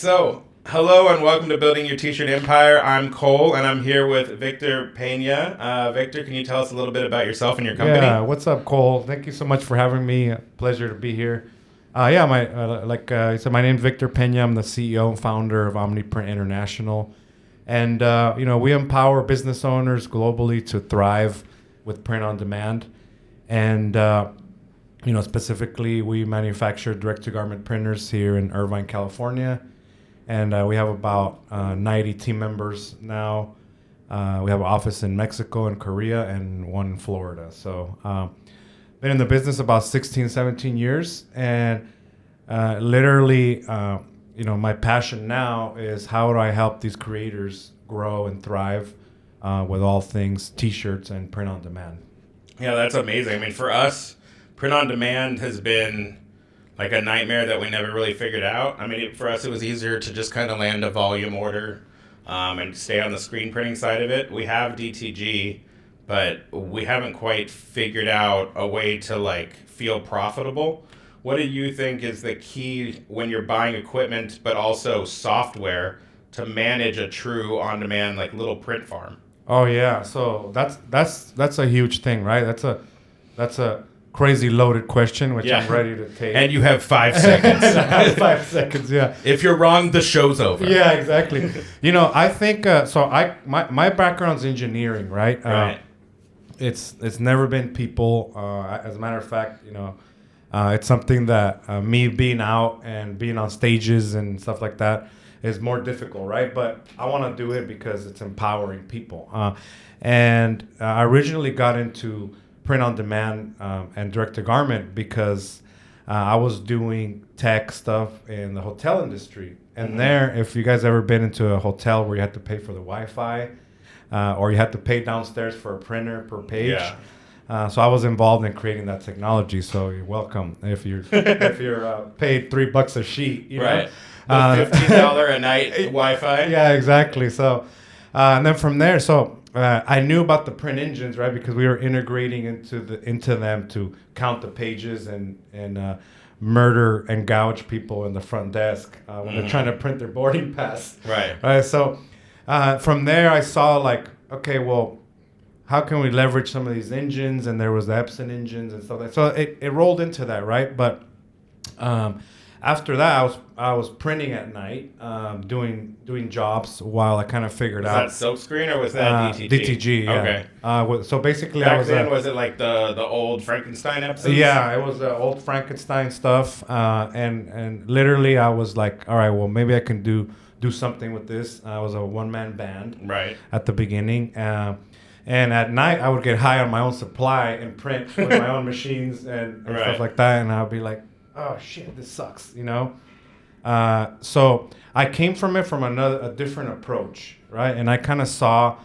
So, hello and welcome to Building Your T-Shirt Empire. I'm Cole, and I'm here with Victor Pena. Victor, can you tell us a little bit about yourself and your company? Yeah, what's up, Cole? Thank you so much for having me. Pleasure to be here. You said, my name's Victor Pena. I'm the CEO and founder of Omniprint International. And, we empower business owners globally to thrive with print on demand. And, specifically, we manufacture direct-to-garment printers here in Irvine, California. And we have about 90 team members now. We have an office in Mexico and Korea and one in Florida. So been in the business about 16, 17 years. And my passion now is how do I help these creators grow and thrive with all things T-shirts and print on demand. Yeah, that's amazing. I mean, for us, print on demand has been like a nightmare that we never really figured out. I mean, for us, it was easier to just kind of land a volume order and stay on the screen printing side of it. We have DTG, but we haven't quite figured out a way to feel profitable. What do you think is the key when you're buying equipment, but also software to manage a true on-demand little print farm? Oh yeah, so that's a huge thing, right? That's a crazy loaded question, which I'm ready to take. And you have 5 seconds. I have 5 seconds, yeah. If you're wrong, the show's over. Yeah, exactly. I think my background's engineering, right? Right. It's never been people. As a matter of fact, it's something that me being out and being on stages and stuff like that is more difficult, right? But I want to do it because it's empowering people. And I originally got into print on demand and direct to garment because I was doing tech stuff in the hotel industry. And there, if you guys ever been into a hotel where you had to pay for the Wi-Fi or you had to pay downstairs for a printer per page. Yeah. So I was involved in creating that technology. So you're welcome if you're paid $3 a sheet. Right. $15 a night Wi-Fi. Yeah, exactly. So and then from there, I knew about the print engines, right? Because we were integrating into them to count the pages and murder and gouge people in the front desk when they're trying to print their boarding pass. Right. Right. So from there, I saw okay, well, how can we leverage some of these engines? And there was the Epson engines and stuff like that. So it rolled into that, right? But after that, I was printing at night, doing jobs while I kind of figured out. Was that silkscreen or was that DTG? DTG, yeah. Okay. So basically, Back then, was it like the old Frankenstein episodes? Yeah, it was the old Frankenstein stuff, and literally I was like, all right, well maybe I can do something with this. I was a one-man band, right, at the beginning. And at night, I would get high on my own supply and print with my own machines and right. stuff like that, and I'd be like, oh shit, this sucks, So I came from it from a different approach, right? And I kind of saw,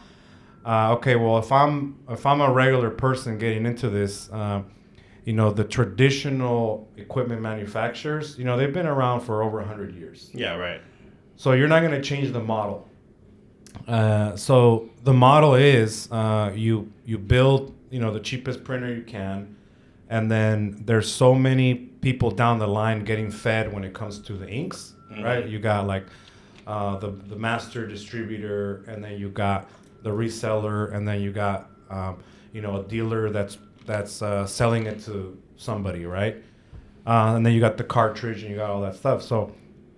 okay, well, if I'm a regular person getting into this, the traditional equipment manufacturers, they've been around for over 100 years. Yeah, right. So you're not going to change the model. So the model is you build, the cheapest printer you can. And then there's so many people down the line getting fed when it comes to the inks, right? You got the master distributor, and then you got the reseller, and then you got a dealer that's selling it to somebody, right? And then you got the cartridge, and you got all that stuff. So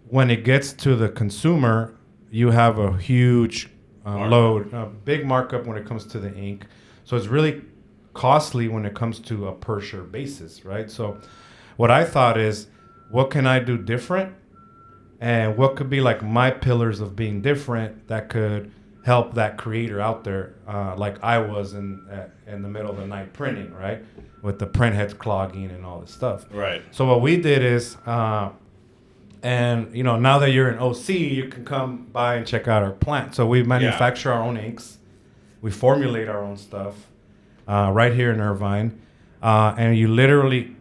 when it gets to the consumer, you have a huge load, a big markup when it comes to the ink. So it's really costly when it comes to a per shirt basis, right? So what I thought is, what can I do different? And what could be my pillars of being different that could help that creator out there, like I was in the middle of the night printing, right? With the print heads clogging and all this stuff. Right. So what we did is, now that you're in OC, you can come by and check out our plant. So we manufacture our own inks. We formulate our own stuff. Right here in Irvine, and you literally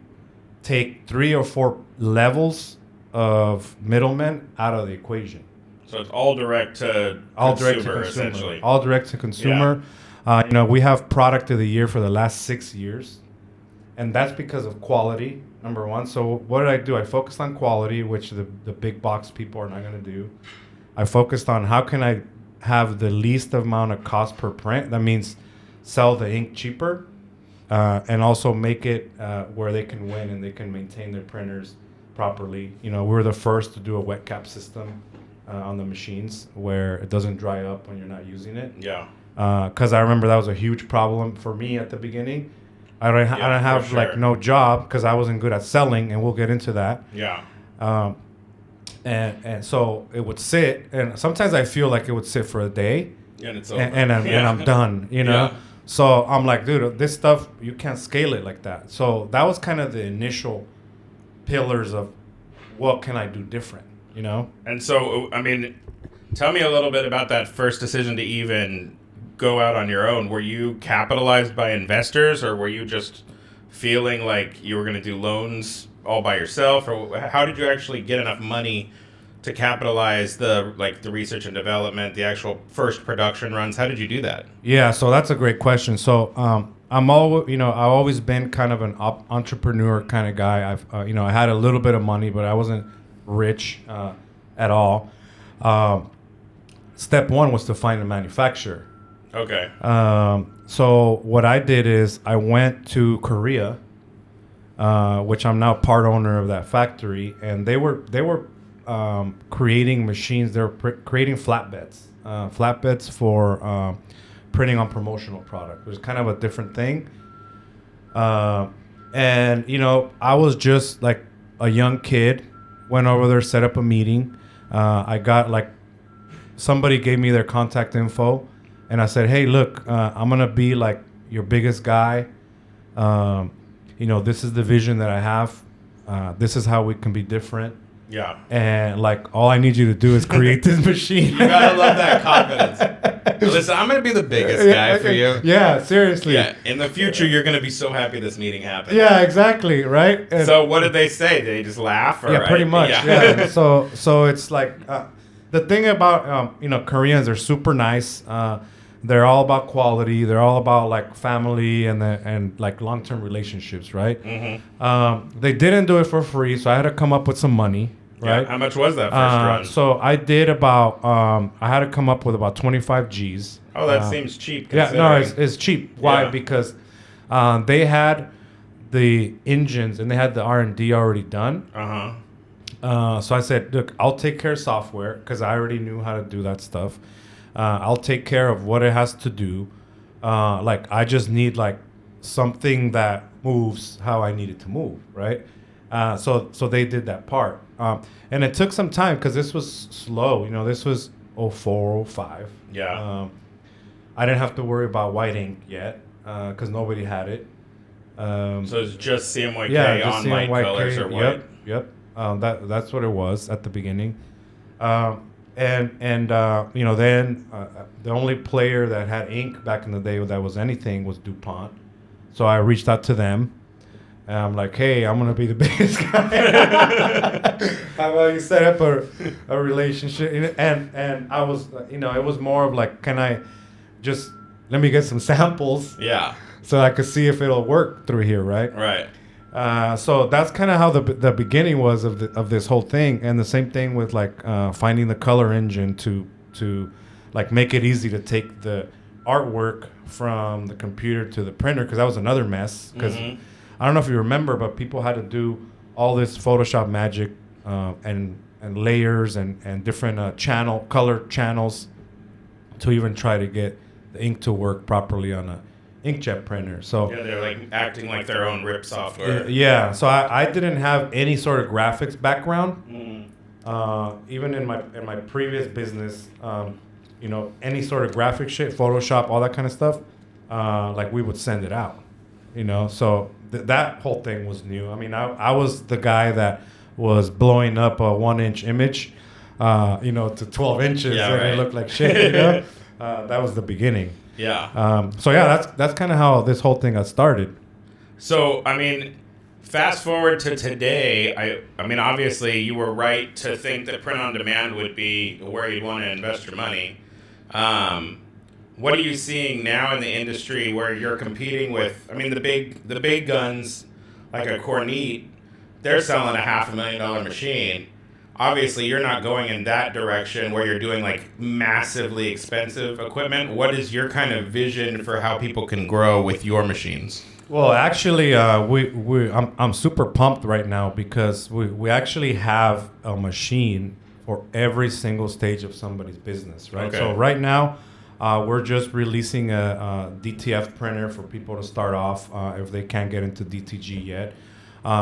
take 3 or 4 levels of middlemen out of the equation. So it's all direct to consumer, essentially. All direct to consumer. Yeah. We have product of the year for the last 6 years. And that's because of quality, number one. So what did I do? I focused on quality, which the big box people are not going to do. I focused on how can I have the least amount of cost per print. That means sell the ink cheaper, and also make it where they can win and they can maintain their printers properly. You know, we're the first to do a wet cap system on the machines where it doesn't dry up when you're not using it. Yeah. Because I remember that was a huge problem for me at the beginning. I don't have sure. like no job because I wasn't good at selling, and we'll get into that. Yeah. And so it would sit, and sometimes I feel like it would sit for a day, And it's over. and I'm done, you know. Yeah. So I'm like, dude, this stuff you can't scale it like that. So that was kind of the initial pillars of what can I do different, you know. And so, I mean, tell me a little bit about that first decision to even go out on your own. Were you capitalized by investors, or were you just feeling like you were going to do loans all by yourself, or how did you actually get enough money to capitalize the research and development, the actual first production runs? How did you do that? Yeah, so that's a great question. So I've always been kind of an entrepreneur kind of guy. I had a little bit of money, but I wasn't rich at all. Step one was to find a manufacturer. Okay. So what I did is I went to Korea, which I'm now part owner of that factory, and they were creating machines. They were creating flatbeds for printing on promotional product. It was kind of a different thing. And I was just like a young kid, went over there, set up a meeting. I got somebody gave me their contact info. And I said, hey, look, I'm going to be like your biggest guy. This is the vision that I have. This is how we can be different. Yeah. And all I need you to do is create this machine. You got to love that confidence. Listen, I'm going to be the biggest guy for you. Yeah, seriously. Yeah. In the future, you're going to be so happy this meeting happened. Yeah, exactly. Right. And so what did they say? Did they just laugh? Yeah, pretty much. Yeah. So it's like the thing about, Koreans are super nice. They're all about quality. They're all about family and long-term relationships, right? Mm-hmm. They didn't do it for free, so I had to come up with some money, right? Yeah. How much was that first run? So I did about I had to come up with about 25 G's. Oh, that seems cheap. Yeah, no, it's cheap. Why? Yeah. Because they had the engines and they had the R&D already done. So I said, look, I'll take care of software because I already knew how to do that stuff. I'll take care of what it has to do. I just need something that moves how I need it to move, right? So they did that part. And it took some time because this was slow. This was 04, 05. Yeah. I didn't have to worry about white ink yet because nobody had it. So it's just CMYK just on light colors or white? Yep. That's what it was at the beginning. Then the only player that had ink back in the day that was anything was DuPont. So I reached out to them. And I'm like, hey, I'm going to be the biggest guy. How about you set up a relationship? And I was, it was more of can I just, let me get some samples. Yeah. So I could see if it'll work through here, right? Right. So that's kind of how the beginning was of this whole thing, and the same thing with finding the color engine to make it easy to take the artwork from the computer to the printer, because that was another mess. Because I don't know if you remember, but people had to do all this Photoshop magic and layers and different color channels to even try to get the ink to work properly on a inkjet printer. So yeah, they're acting like their own RIP software. Yeah. So I didn't have any sort of graphics background. Even in my previous business, any sort of graphic shit, Photoshop, all that kind of stuff, we would send it out. So that whole thing was new. I mean, I was the guy that was blowing up a 1-inch image, to 12 inches, Yeah, and right. it looked like shit. That was the beginning. Yeah. That's kind of how this whole thing got started. So, I mean, fast forward to today, I mean, obviously you were right to think that print on demand would be where you'd want to invest your money. what are you seeing now in the industry where you're competing with? I mean, the big guns like a Cornette, they're selling a $500,000 machine. Obviously, you're not going in that direction where you're doing like massively expensive equipment. What is your kind of vision for how people can grow with your machines? Well, actually, I'm super pumped right now because we actually have a machine for every single stage of somebody's business, right? Okay. So right now, we're just releasing a DTF printer for people to start off if they can't get into DTG yet.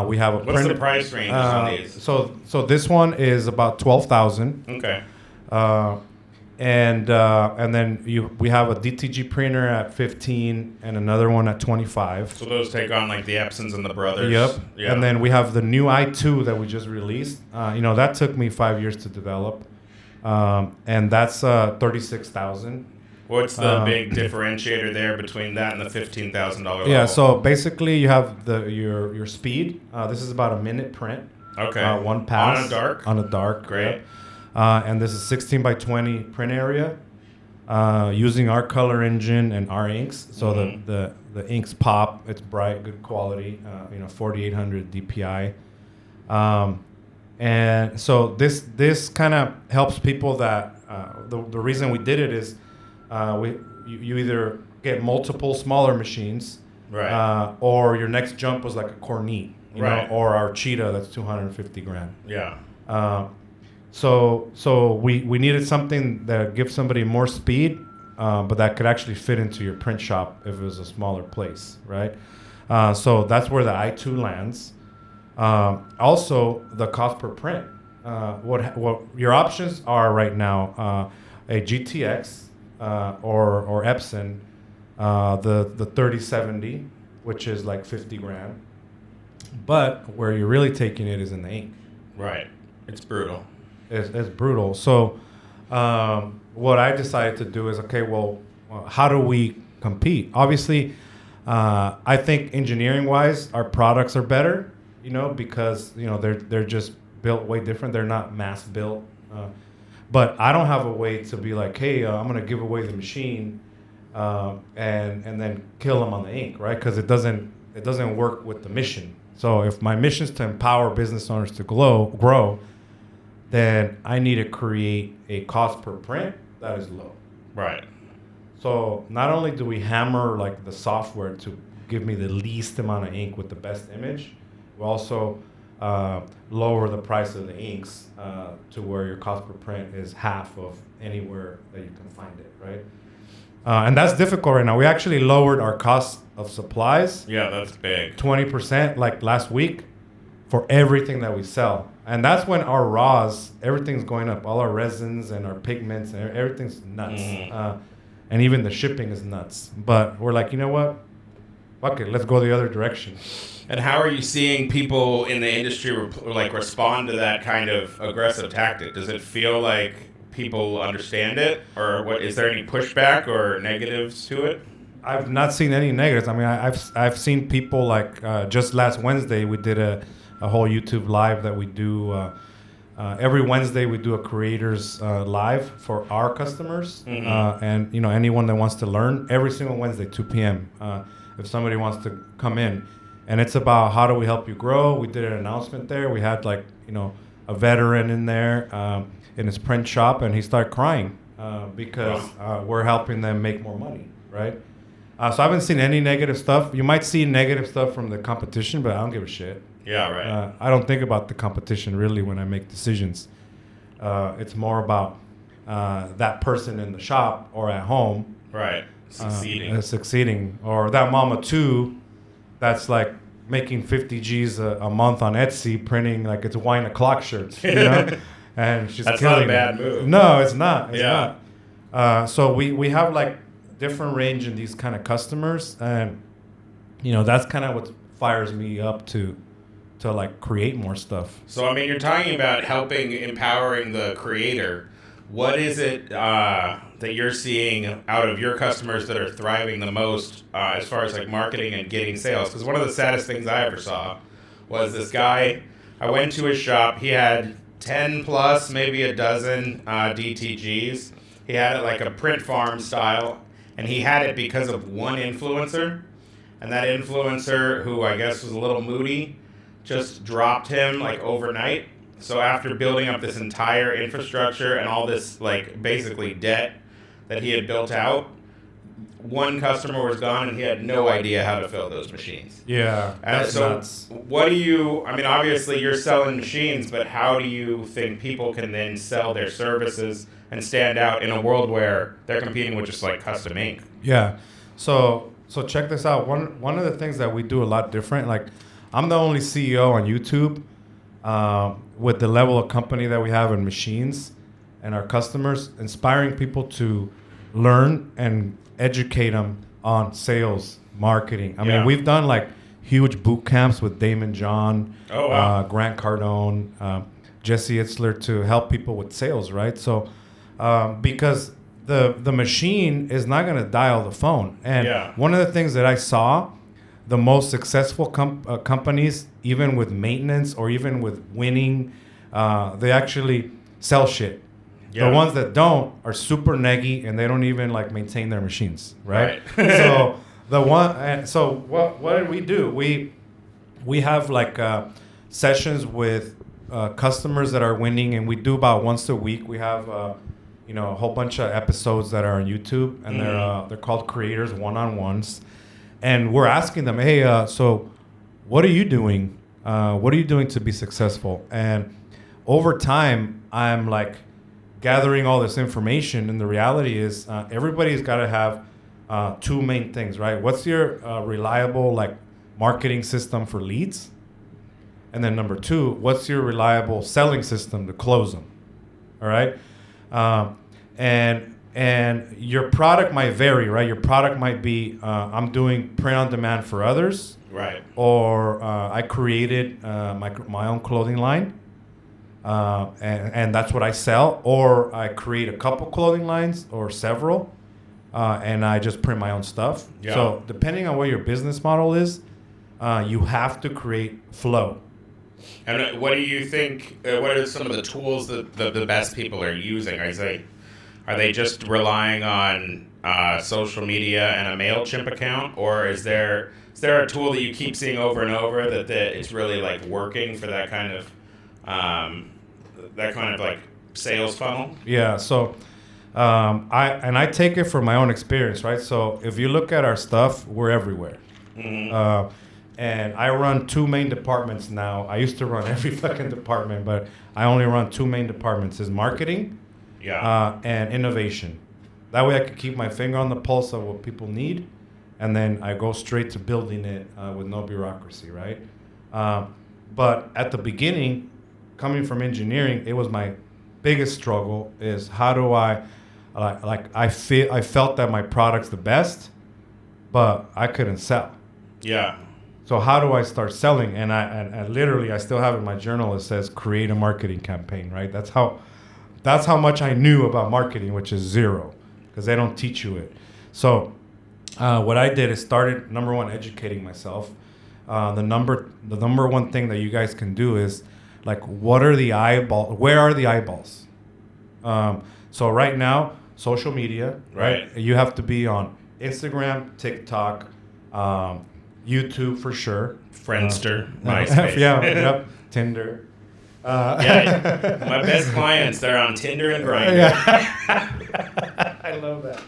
We have a What's printer. the price range on these? So this one is about 12,000. Okay. And then we have a DTG printer at 15 and another one at 25. So those take on like the Epsons and the Brothers. Yep. Yeah. And then we have the new i2 that we just released. That took me 5 years to develop. And that's 36,000. What's the big differentiator there between that and the $15,000 level? Yeah, so basically you have your speed. This is about a minute print. Okay. One pass. On a dark? On a dark. Great. Yep. And this is 16 by 20 print area using our color engine and our inks. So the inks pop. It's bright, good quality, 4800 DPI. And so this kind of helps people that the reason we did it is you either get multiple smaller machines, Right. or your next jump was like a Cornette, Right. or our Cheetah that's 250 grand. Yeah. So we needed something that gives somebody more speed, but that could actually fit into your print shop if it was a smaller place, right? So that's where the i2 lands. Also, the cost per print. What your options are right now, a GTX or Epson, the 3070, which is like 50 grand. But where you're really taking it is in the ink. Right. It's brutal. It's brutal. So what I decided to do is, okay, well, how do we compete? Obviously, I think engineering-wise, our products are better, because they're just built way different. They're not mass built. But I don't have a way to be like, hey, I'm gonna give away the machine, and then kill them on the ink, right? Because it doesn't work with the mission. So if my mission is to empower business owners to grow, then I need to create a cost per print that is low. Right. So not only do we hammer like the software to give me the least amount of ink with the best image, we also lower the price of the inks to where your cost per print is half of anywhere that you can find it, right? And that's difficult right now. We actually lowered our cost of supplies. Yeah, that's big. 20% like last week for everything that we sell. And that's when our raws, everything's going up. All our resins and our pigments and everything's nuts. And even the shipping is nuts. But we're like, you know what? Fuck it, let's go the other direction. And how are you seeing people in the industry respond to that kind of aggressive tactic? Does it feel like people understand it, or what? Is there any pushback or negatives to it? I've not seen any negatives. I mean, I've seen people like just last Wednesday we did a whole YouTube live that we do. Every Wednesday we do a creators live for our customers, and anyone that wants to learn. Every single Wednesday, 2 p.m. If somebody wants to come in. And it's about how do we help you grow. We did an announcement there. We had a veteran in there in his print shop, and he started crying because we're helping them make more money, right? So I haven't seen any negative stuff. You might see negative stuff from the competition, but I don't give a shit. Yeah, right. I don't think about the competition really when I make decisions. It's more about that person in the shop or at home. Right. Succeeding. Or that mama too that's like making 50 G's a month on Etsy, printing like it's wine o'clock shirts, and she's that's killing not a bad it. move. No, it's not. It's not. So we have like different range in these kind of customers, and that's kind of what fires me up to like create more stuff. So I mean, you're talking about empowering the creator. What is it that you're seeing out of your customers that are thriving the most as far as like marketing and getting sales? Because one of the saddest things I ever saw was this guy. I went to his shop. He had 10 plus, maybe a dozen DTGs. He had it like a print farm style, and he had it because of one influencer, and that influencer, who I guess was a little moody, just dropped him like overnight. So after building up this entire infrastructure and all this like basically debt that he had built out, one customer was gone and he had no idea how to fill those machines. Yeah, that's so nuts. what do you, I mean, obviously you're selling machines, but how do you think people can then sell their services and stand out in a world where they're competing with just like custom ink? Yeah. So check this out. One of the things that we do a lot different, like I'm the only CEO on YouTube with the level of company that we have in machines and our customers, inspiring people to learn and educate them on sales, marketing. I mean, we've done like huge boot camps with Damon John, Grant Cardone, Jesse Itzler to help people with sales, right? So because the machine is not going to dial the phone. And one of the things that I saw, the most successful companies, even with maintenance or even with winning, they actually sell shit. Yeah. The ones that don't are super neggy and they don't even like maintain their machines, right? So what did we do? We have like sessions with customers that are winning, and we do about once a week. We have a whole bunch of episodes that are on YouTube, and they're called Creators One-on-Ones, and we're asking them, hey, so what are you doing? What are you doing to be successful? And over time, I'm like gathering all this information, and the reality is everybody's got to have two main things, right? What's your reliable like marketing system for leads? And then number two, what's your reliable selling system to close them? All right. And your product might vary, right? Your product might be, I'm doing print on demand for others. Right. Or I created my own clothing line. And that's what I sell, or I create a couple clothing lines or several, and I just print my own stuff. Yeah. So depending on what your business model is, you have to create flow. And what do you think, what are some of the tools that the best people are using? Are they just relying on social media and a MailChimp account, or is there a tool that you keep seeing over and over that it's really like working for that kind of like sales funnel? Yeah. So I take it from my own experience, right? So if you look at our stuff, we're everywhere. Mm-hmm. And I run two main departments now. I used to run every fucking department, but I only run two main departments: is marketing, and innovation. That way I can keep my finger on the pulse of what people need, and then I go straight to building it with no bureaucracy, right? But at the beginning, coming from engineering, it was my biggest struggle is how do I felt that my product's the best, but I couldn't sell. Yeah. So how do I start selling? And I literally, I still have in my journal, it says create a marketing campaign, right? That's how much I knew about marketing, which is zero, because they don't teach you it. So what I did is started, number one, educating myself. The number one thing that you guys can do is like, what are the eyeballs? Where are the eyeballs? So right now, social media, right? You have to be on Instagram, TikTok, YouTube for sure. Friendster, MySpace. Yep. Tinder. My best clients, they're on Tinder and Grindr. Yeah. I love that.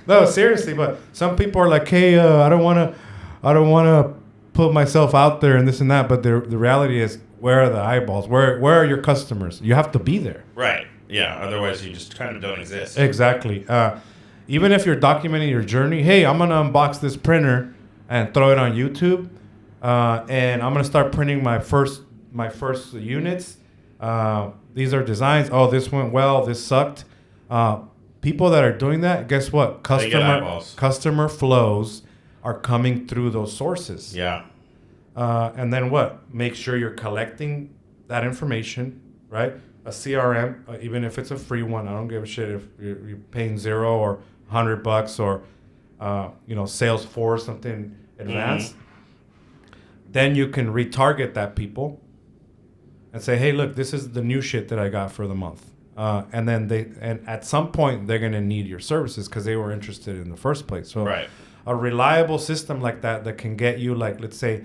No, seriously, but some people are like, hey, I don't want to put myself out there and this and that. But the reality is, where are the eyeballs? Where are your customers? You have to be there. Right. Yeah. Otherwise, you just kind of don't exist. Exactly. Even if you're documenting your journey, hey, I'm gonna unbox this printer and throw it on YouTube, and I'm gonna start printing my first units. These are designs. Oh, this went well. This sucked. People that are doing that, guess what? Customer flows are coming through those sources. Yeah. And then what? Make sure you're collecting that information, right? A CRM, even if it's a free one, I don't give a shit if you're paying $0 or $100 or Salesforce, something advanced. Then you can retarget that people and say, hey, look, this is the new shit that I got for the month. and then at some point they're going to need your services because they were interested in the first place. So Right. a reliable system like that can get you, like, let's say,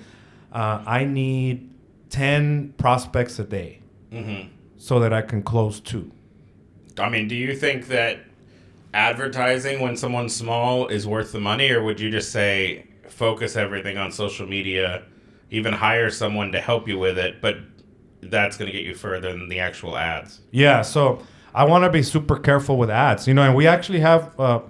I need 10 prospects a day so that I can close 2. I mean, do you think that advertising when someone's small is worth the money, or would you just say focus everything on social media, even hire someone to help you with it, but that's going to get you further than the actual ads? Yeah, so I want to be super careful with ads, and we actually have a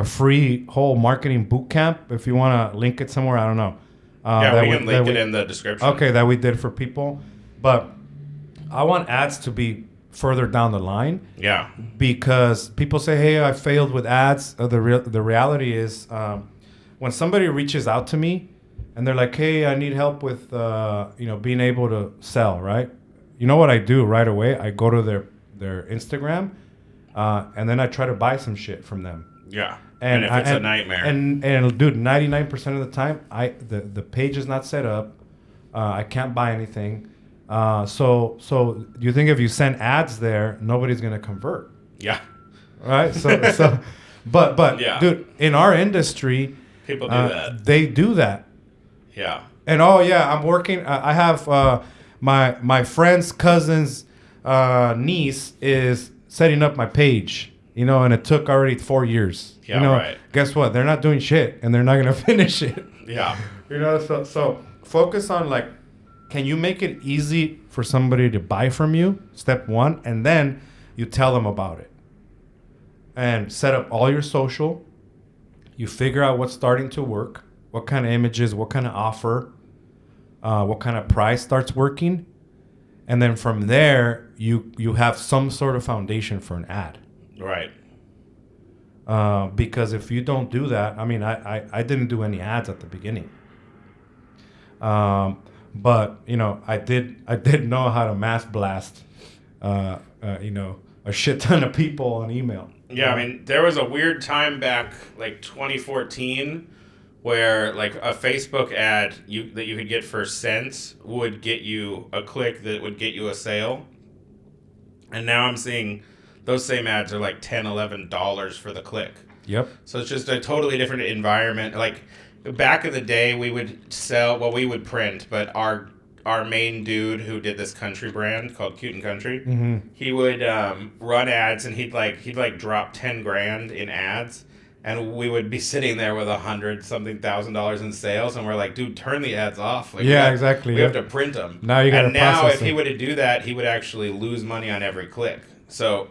free whole marketing boot camp. If you want to link it somewhere, I don't know. We can link it in the description. Okay, that we did for people, but I want ads to be further down the line. Yeah. Because people say, "Hey, I failed with ads." The reality is, when somebody reaches out to me and they're like, "Hey, I need help with being able to sell," right? You know what I do right away? I go to their Instagram, and then I try to buy some shit from them. Yeah. And if it's a nightmare. And dude, 99% of the time, the page is not set up. I can't buy anything. So you think if you send ads there, nobody's gonna convert? Yeah. Right. So, but yeah. Dude, in our industry, people do that. They do that. Yeah. And I'm working. I have my friend's cousin's niece is setting up my page. And it took already 4 years. Yeah. Right. Guess what? They're not doing shit, and they're not gonna finish it. Yeah. So focus on, like, can you make it easy for somebody to buy from you? Step 1, and then you tell them about it. And set up all your social. You figure out what's starting to work, what kind of images, what kind of offer, what kind of price starts working. And then from there, you have some sort of foundation for an ad. Right. Because if you don't do that, I mean, I didn't do any ads at the beginning. But I did know how to mass blast, a shit ton of people on email. Yeah, I mean, there was a weird time back, like 2014, where like a Facebook ad that you could get for cents would get you a click that would get you a sale. And now I'm seeing those same ads are like $10, $11 for the click. Yep. So it's just a totally different environment. Like back in the day, we would print, but our main dude who did this country brand called Cute and Country, he would run ads, and he'd drop $10,000 in ads, and we would be sitting there with $100,000 in sales, and we're like, dude, turn the ads off. Like, exactly. We have to print them. Now you got to process. Now, if he were to do that, he would actually lose money on every click. So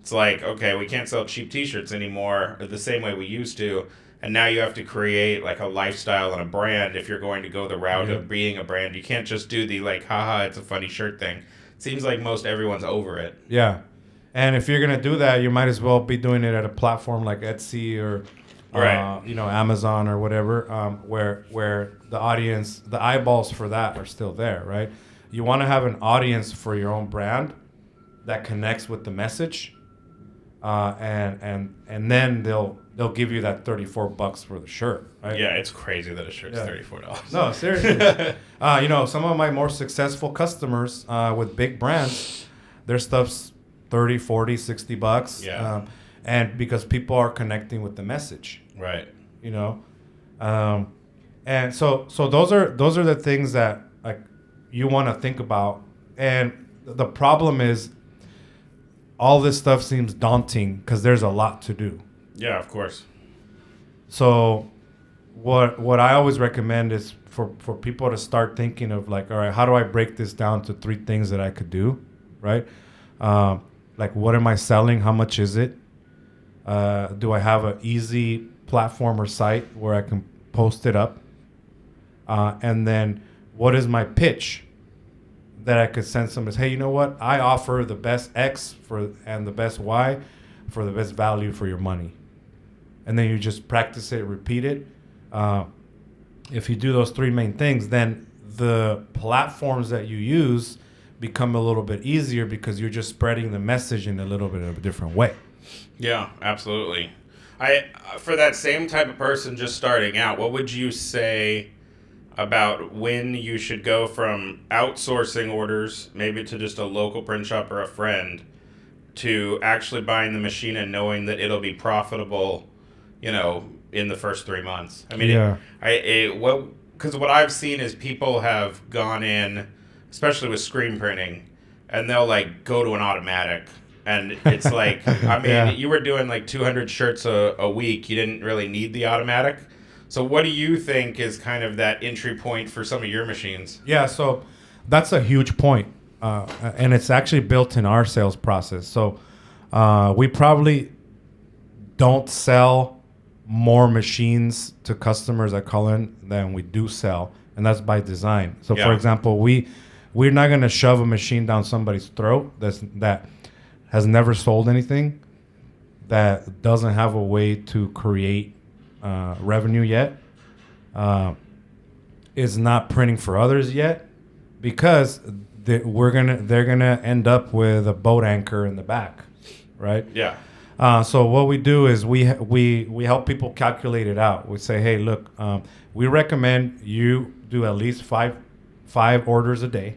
it's like, okay, we can't sell cheap T-shirts anymore the same way we used to. And now you have to create like a lifestyle and a brand if you're going to go the route of being a brand. You can't just do the like, haha, it's a funny shirt thing. It seems like most everyone's over it. Yeah. And if you're going to do that, you might as well be doing it at a platform like Etsy or, Amazon or whatever, where the audience, the eyeballs for that are still there, right? You want to have an audience for your own brand that connects with the message, and then they'll give you that $34 for the shirt, right? Yeah, it's crazy that a shirt's $34. No, seriously. Some of my more successful customers with big brands, their stuff's $30, $40, $60. Yeah. And because people are connecting with the message. Right. And so those are the things that like you want to think about. And the problem is all this stuff seems daunting because there's a lot to do. Yeah, of course. So what I always recommend is for people to start thinking of like, all right, how do I break this down to 3 things that I could do, right? Like, what am I selling? How much is it? Do I have an easy platform or site where I can post it up? And then what is my pitch that I could send somebody? Hey, you know what? I offer the best X and the best Y for the best value for your money. And then you just practice it, repeat it. If you do those 3 main things, then the platforms that you use become a little bit easier because you're just spreading the message in a little bit of a different way. Yeah, absolutely. For that same type of person just starting out, what would you say about when you should go from outsourcing orders, maybe to just a local print shop or a friend, to actually buying the machine and knowing that it'll be profitable, in the first 3 months? I mean, because what I've seen is people have gone in, especially with screen printing, and they'll like go to an automatic. And it's like, I mean, you were doing like 200 shirts a week. You didn't really need the automatic. So what do you think is kind of that entry point for some of your machines? Yeah, so that's a huge point. And it's actually built in our sales process. So we probably don't sell more machines to customers that call in than we do sell. And that's by design. So, for example, we're not going to shove a machine down somebody's throat that has never sold anything, that doesn't have a way to create revenue yet, is not printing for others yet, because they're gonna end up with a boat anchor in the back, right? Yeah. So what we do is we help people calculate it out. We say, hey, look, we recommend you do at least five orders a day.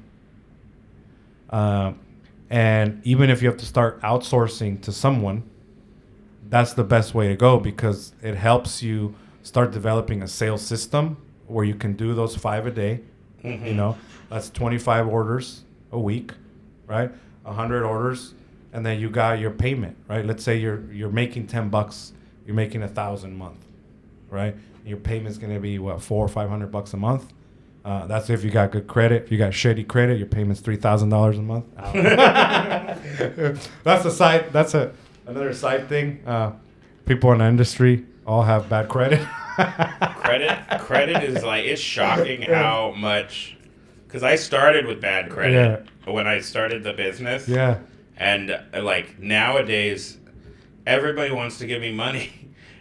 And even if you have to start outsourcing to someone, that's the best way to go, because it helps you start developing a sales system where you can do those 5 a day. Mm-hmm. That's 25 orders a week, right? 100 orders, and then you got your payment, right? Let's say you're making $10, you're making $1,000 a month, right? Your payment's gonna be what, $400 or $500 a month. That's if you got good credit. If you got shitty credit, your payment's $3,000 a month. That's another side thing. People in the industry all have bad credit. Credit is like, it's shocking how much, because I started with bad credit when I started the business. Yeah. And like nowadays, everybody wants to give me money,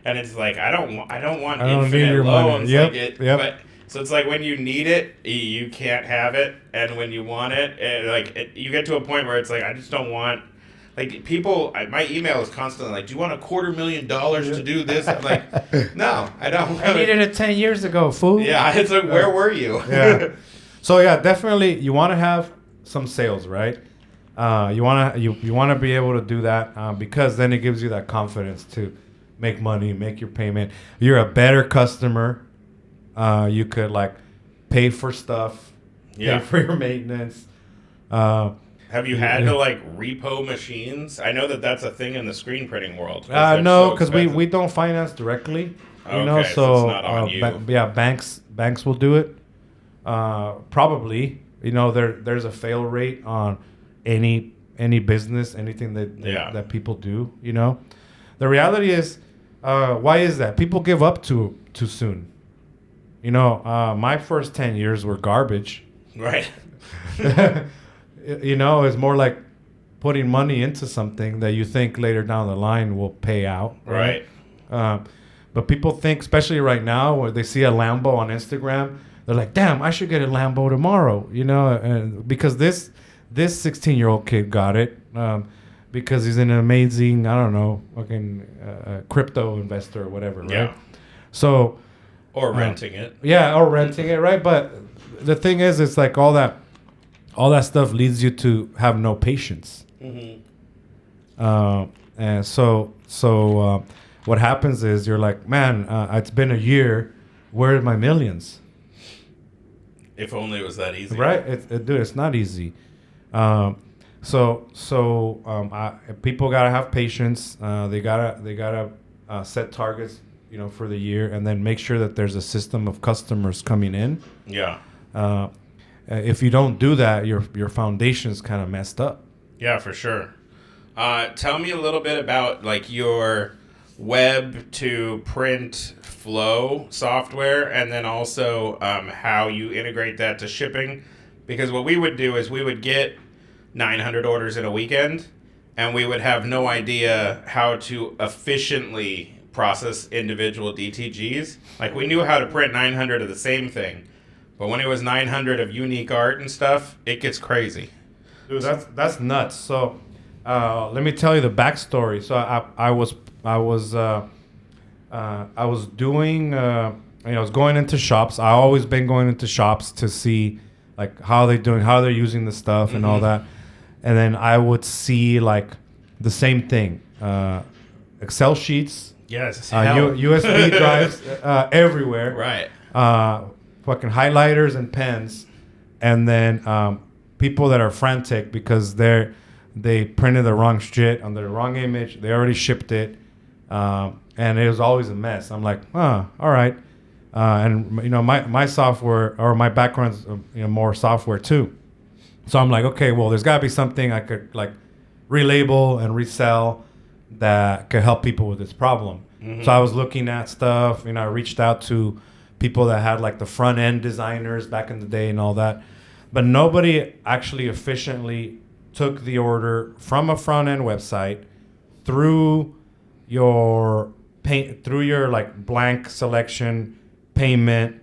and it's like I don't want infinite loans. Yep. But so it's like when you need it, you can't have it, and when you want it, you get to a point where it's like I just don't want. Like people, my email is constantly like, "Do you want $250,000 to do this?" I'm like, "No, I don't." I needed it 10 years ago, fool. Yeah, it's like, where were you? Yeah. So yeah, definitely, you want to have some sales, right? You want to be able to do that because then it gives you that confidence to make money, make your payment. You're a better customer. You could like pay for stuff, pay for your maintenance. Have you had to like repo machines? I know that's a thing in the screen printing world. No, because we don't finance directly. So it's not on you. Banks will do it. Probably, there's a fail rate on any business, anything that people do. The reality is, why is that? People give up too soon. My first 10 years were garbage. Right. It's more like putting money into something that you think later down the line will pay out. Right. But people think, especially right now, where they see a Lambo on Instagram, they're like, "Damn, I should get a Lambo tomorrow." And because this 16-year-old kid got it because he's an amazing, I don't know, fucking crypto investor or whatever, right? Yeah. So. Or renting it. Yeah, or renting it, right? But the thing is, it's like all that stuff leads you to have no patience. Mm-hmm. And so what happens is you're like, man, it's been a year. Where are my millions? If only it was that easy. Right? Dude, it's not easy. So people gotta have patience. They gotta set targets, for the year, and then make sure that there's a system of customers coming in. Yeah. If you don't do that, your foundation's kind of messed up. Yeah, for sure. Tell me a little bit about like your web to print flow software, and then also how you integrate that to shipping. Because what we would do is we would get 900 orders in a weekend, and we would have no idea how to efficiently process individual DTGs. Like we knew how to print 900 of the same thing, but when it was 900 of unique art and stuff, it gets crazy. Dude, that's nuts. So let me tell you the backstory. So I was doing I was going into shops. I always been going into shops to see like how they're doing, how they're using the stuff and all that. And then I would see like the same thing. Excel sheets, Yes. USB drives everywhere. Right. Fucking highlighters and pens, and then people that are frantic because they printed the wrong shit on the wrong image. They already shipped it, and it was always a mess. I'm like, all right. And my software or my background's more software too. So I'm like, okay, well, there's got to be something I could like relabel and resell that could help people with this problem. Mm-hmm. So I was looking at stuff. I reached out to people that had like the front end designers back in the day and all that, but nobody actually efficiently took the order from a front end website through your like blank selection, payment,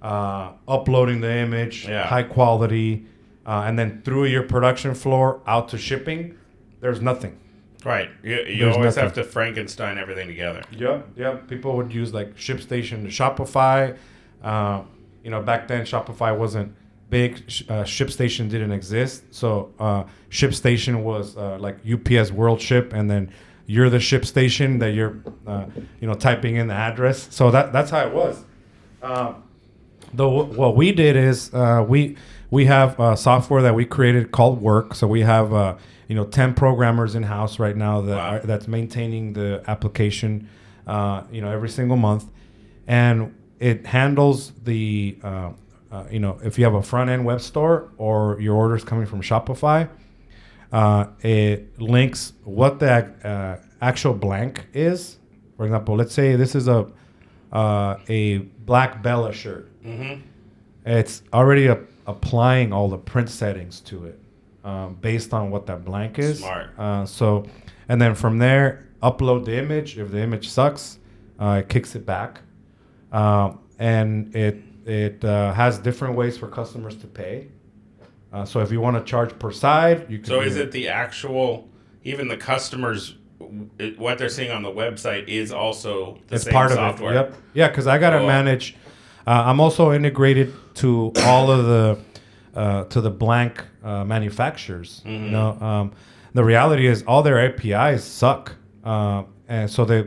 uploading the image, high quality, and then through your production floor out to shipping. There's nothing. Right. You always have to Frankenstein everything together. Yep. People would use like ShipStation to Shopify. Back then Shopify wasn't big. ShipStation didn't exist. So ShipStation was like UPS World Ship, and then you're the ShipStation that you're typing in the address. So that's how it was. What we did is we have software that we created called Work. So we have 10 programmers in house right now that's maintaining the application every single month, and it handles the if you have a front end web store or your orders coming from Shopify, it links what the actual blank is. For example, let's say this is a black Bella shirt. Mm-hmm. It's already applying all the print settings to it based on what that blank is. Smart. And then from there, upload the image. If the image sucks, it kicks it back, and it has different ways for customers to pay. So if you want to charge per side, you can. So is it the actual, even the customers, what they're seeing on the website is also the same part software? Of it. Yep. Yeah, because I got to manage. I'm also integrated to all of the blank manufacturers. Mm-hmm. The reality is all their APIs suck, and so they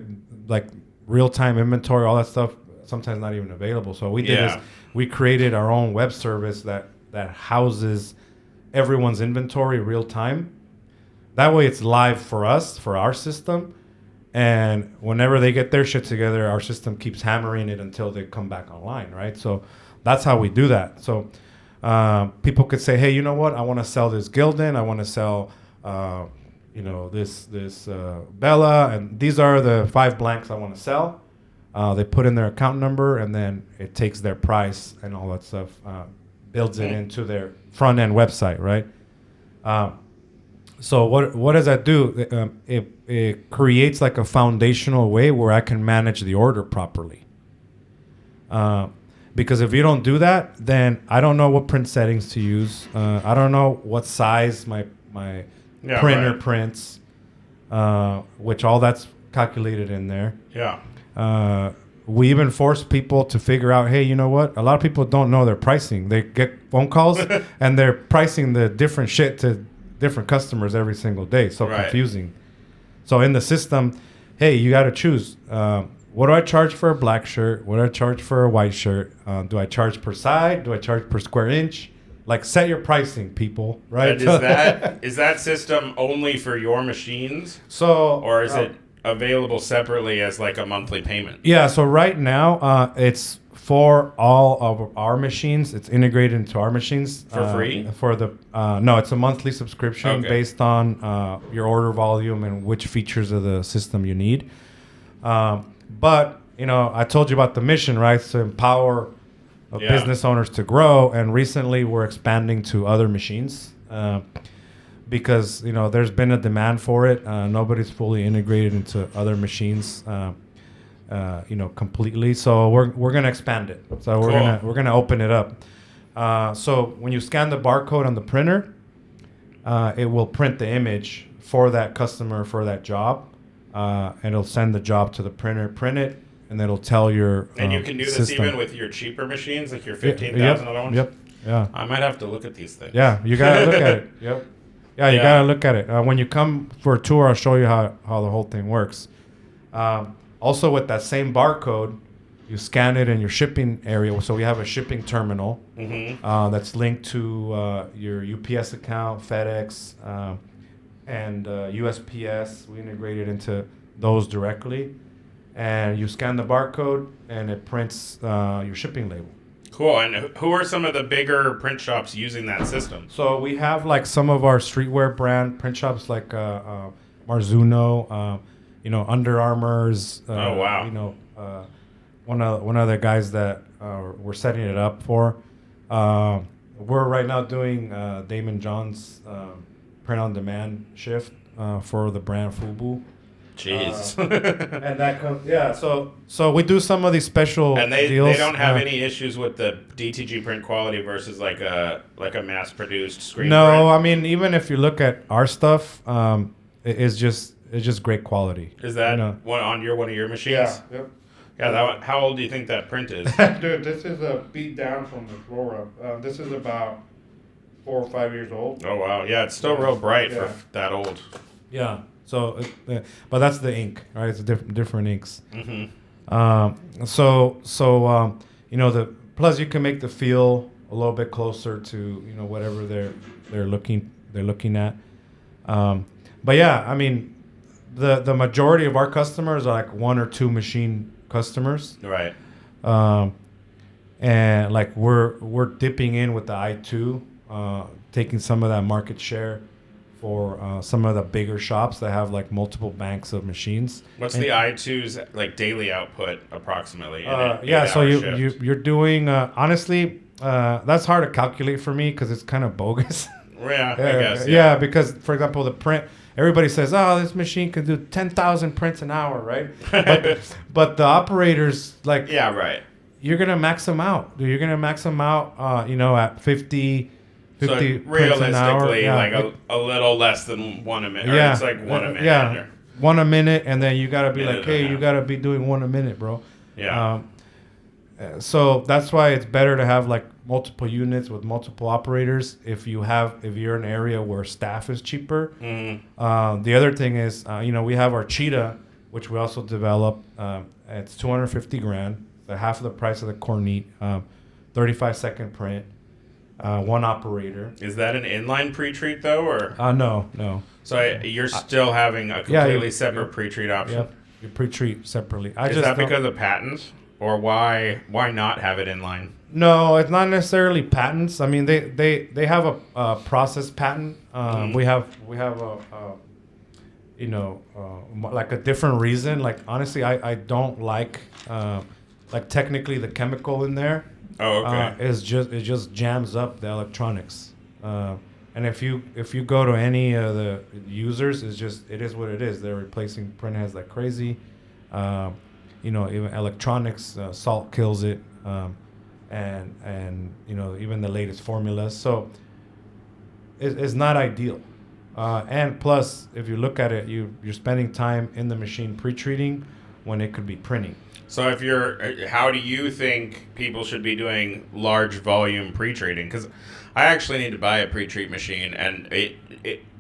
like real-time inventory, all that stuff. Sometimes not even available. So what we did is we created our own web service that houses everyone's inventory real time. That way it's live for us, for our system. And whenever they get their shit together, our system keeps hammering it until they come back online, right? So that's how we do that. So people could say, hey, you know what? I want to sell this Gildan. I want to sell, this Bella. And these are the 5 blanks I want to sell. They put in their account number, and then it takes their price and all that stuff, builds it into their front end website, right? So what does that do? It creates like a foundational way where I can manage the order properly. Because if you don't do that, then I don't know what print settings to use. I don't know what size my printer prints, which all that's calculated in there. Yeah. We even force people to figure out, hey, you know what? A lot of people don't know their pricing. They get phone calls and they're pricing the different shit to different customers every single day. So confusing. So in the system, hey, you got to choose. What do I charge for a black shirt? What do I charge for a white shirt? Do I charge per side? Do I charge per square inch? Like, set your pricing, people, right? Is that system only for your machines? So, or is it available separately as like a monthly payment? Yeah, so right now it's for all of our machines. It's integrated into our machines for free. No, it's a monthly subscription based on your order volume and which features of the system you need. But I told you about the mission, right? To empower business owners to grow, and recently we're expanding to other machines. Because there's been a demand for it. Nobody's fully integrated into other machines, completely. So we're gonna expand it. So we're gonna open it up. So when you scan the barcode on the printer, it will print the image for that customer for that job, and it'll send the job to the printer, print it, and it'll tell your and you can do this system. even with your cheaper machines, like your $15,000 ones. Yep. Yeah. I might have to look at these things. Yeah, you gotta look at it. Yep. Yeah, you gotta look at it. When you come for a tour, I'll show you how the whole thing works. Also, with that same barcode, you scan it in your shipping area. So we have a shipping terminal that's linked to your UPS account, FedEx, and USPS. We integrate it into those directly. And you scan the barcode, and it prints your shipping label. Cool. And who are some of the bigger print shops using that system? So we have like some of our streetwear brand print shops like Marzuno, Under Armour's. Oh, wow. One of the guys that we're setting it up for. We're right now doing Damon John's print on demand shift for the brand Fubu. Jeez. And that comes, So we do some of these special and deals. They don't have any issues with the DTG print quality versus like a mass produced screen. No, print? I mean, even if you look at our stuff, it's just great quality. Is that one of your machines? Yeah. Yep. Yeah. How old do you think that print is? Dude, this is a beat down from the floor up. This is about 4 or 5 years old. Oh wow. Yeah, it's still real bright for that old. Yeah. So, but that's the ink, right? It's different inks. Mm-hmm. The plus you can make the feel a little bit closer to whatever they're looking at. But yeah, I mean, the majority of our customers are like 1 or 2 machine customers, right? And like we're dipping in with the i2, taking some of that market share for some of the bigger shops that have like multiple banks of machines. What's the i2's like daily output approximately? So you're doing honestly that's hard to calculate for me because it's kind of bogus. Yeah, I guess. Yeah, because for example, the print. Everybody says, "Oh, this machine can do 10,000 prints an hour," right? But the operators like, yeah, right. You're gonna max them out. You're gonna max them out, at 50 so prints an hour. Like a little less than 1 a minute. Yeah, or it's like 1 a minute. Yeah, 1 a minute, and then you gotta be like, "Hey, you gotta be doing 1 a minute, bro." Yeah. So that's why it's better to have like multiple units with multiple operators. If you're in an area where staff is cheaper. Mm-hmm. The other thing is, we have our Cheetah, which we also develop. It's $250,000, so half of the price of the Cornette, 35-second print, 1 operator. Is that an inline pre-treat though, or? No. So you're still having a completely separate pre-treat option. Yep, you pre-treat separately. Is that because of patents, or why not have it inline? No, it's not necessarily patents. I mean, they have a process patent. We have like a different reason. Like honestly, I don't like technically the chemical in there. Oh, okay. It just jams up the electronics. And if you go to any of the users, it is what it is. They're replacing printheads like crazy. Even electronics, salt kills it. And even the latest formulas. So it's not ideal. And plus, if you look at it, you're spending time in the machine pre-treating when it could be printing. So how do you think people should be doing large volume pre-treating? Because I actually need to buy a pre-treat machine, and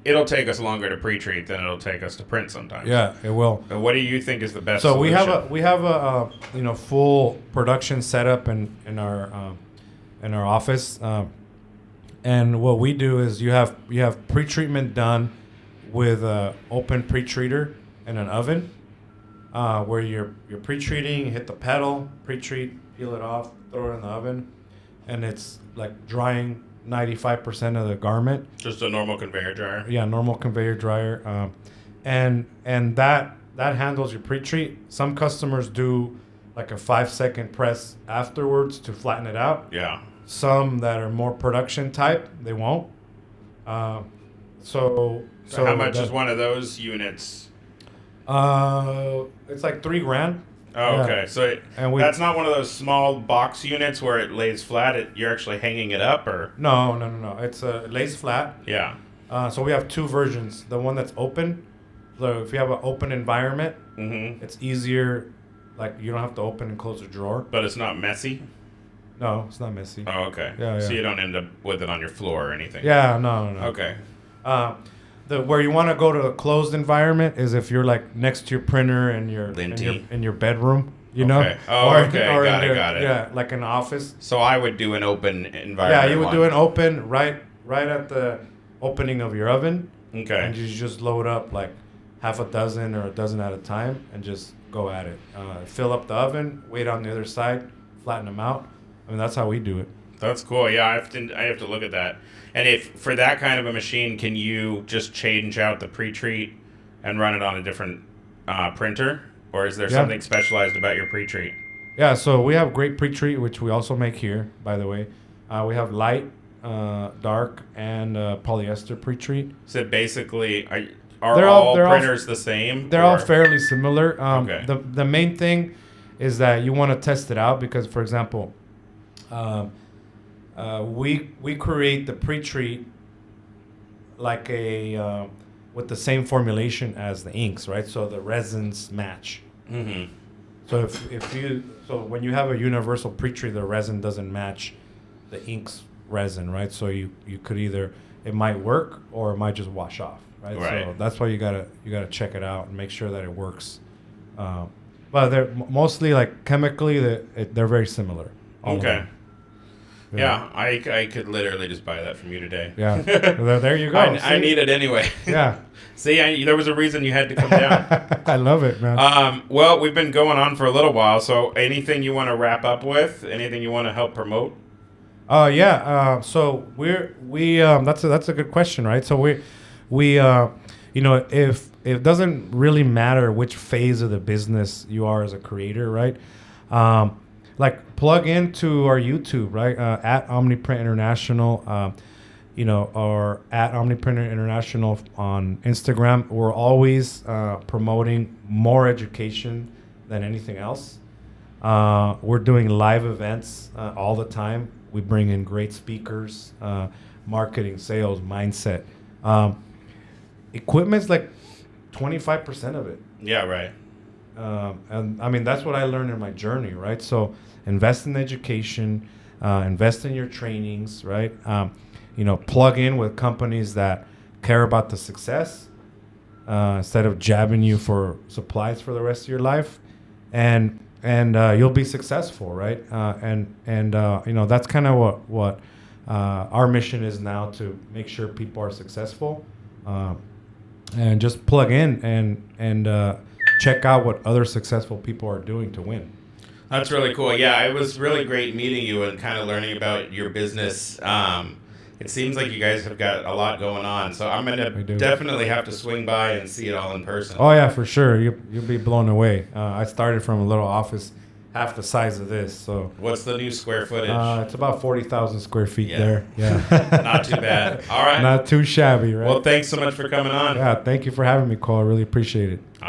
it'll take us longer to pre-treat than it'll take us to print sometimes. Yeah, it will. And what do you think is the best So solution? we have a full production setup in our office, and what we do is you have pre-treatment done with an open pre-treater and an oven, where you're pre-treating, you hit the pedal, pre-treat, peel it off, throw it in the oven, and it's like drying 95% of the garment. Just a normal conveyor dryer. Yeah, normal conveyor dryer, and that handles your pre-treat. Some customers do like a 5-second press afterwards to flatten it out. Yeah. Some that are more production type, they won't. So how much is one of those units? It's like $3,000. Oh, yeah. Okay. So that's not one of those small box units where it lays flat. You're actually hanging it up, or? No. It's it lays flat. Yeah. So we have 2 versions. The one that's open. So if you have an open environment, it's easier. Like you don't have to open and close a drawer. But it's not messy? No, it's not messy. Oh, okay. Yeah. So you don't end up with it on your floor or anything? Yeah, no. Okay. The where you want to go to a closed environment is if you're like next to your printer and in your bedroom, you know. Okay. Oh, okay. Got it. Yeah, like an office. So I would do an open environment. Yeah, you would do an open right at the opening of your oven. Okay. And you just load up like half a dozen or a dozen at a time and just go at it. Fill up the oven, wait on the other side, flatten them out. I mean, that's how we do it. That's cool. Yeah, I have to look at that. And if for that kind of a machine, can you just change out the pre-treat and run it on a different printer? Or is there something specialized about your pre-treat? Yeah, so we have great pre-treat, which we also make here, by the way. We have light, dark, and polyester pre-treat. So basically, are all printers the same? They're all fairly similar. Okay. The main thing is that you want to test it out because, for example, we create the pre-treat like with the same formulation as the inks, right? So the resins match. Mm-hmm. So so when you have a universal pre-treat, the resin doesn't match the ink's resin, right? So you could it might work or it might just wash off, right? So that's why you gotta check it out and make sure that it works. But they're mostly like chemically they're very similar. Okay. Yeah, I could literally just buy that from you today. Yeah, there you go. I need it anyway. Yeah. See, there was a reason you had to come down. I love it, man. Well, we've been going on for a little while, so anything you want to wrap up with? Anything you want to help promote? Yeah. So that's a good question, right? So we if it doesn't really matter which phase of the business you are as a creator, right? Like plug into our YouTube, right? At Omniprint International, or at Omniprint International on Instagram. We're always promoting more education than anything else. We're doing live events all the time. We bring in great speakers, marketing, sales, mindset. Equipment's like 25% of it. Yeah, right. And I mean, that's what I learned in my journey, right? So invest in education, invest in your trainings, right? Plug in with companies that care about the success instead of jabbing you for supplies for the rest of your life. And you'll be successful, right? That's kind of what our mission is now, to make sure people are successful. And just plug in and check out what other successful people are doing to win. That's really cool. Yeah, it was really great meeting you and kind of learning about your business. It seems like you guys have got a lot going on, so I'm going to definitely have to swing by and see it all in person. Oh, yeah, for sure. You'll be blown away. I started from a little office half the size of this. So what's the new square footage? It's about 40,000 square feet there. Yeah. Not too bad. All right. Not too shabby, right? Well, thanks so much for coming on. Yeah, thank you for having me, Cole. I really appreciate it.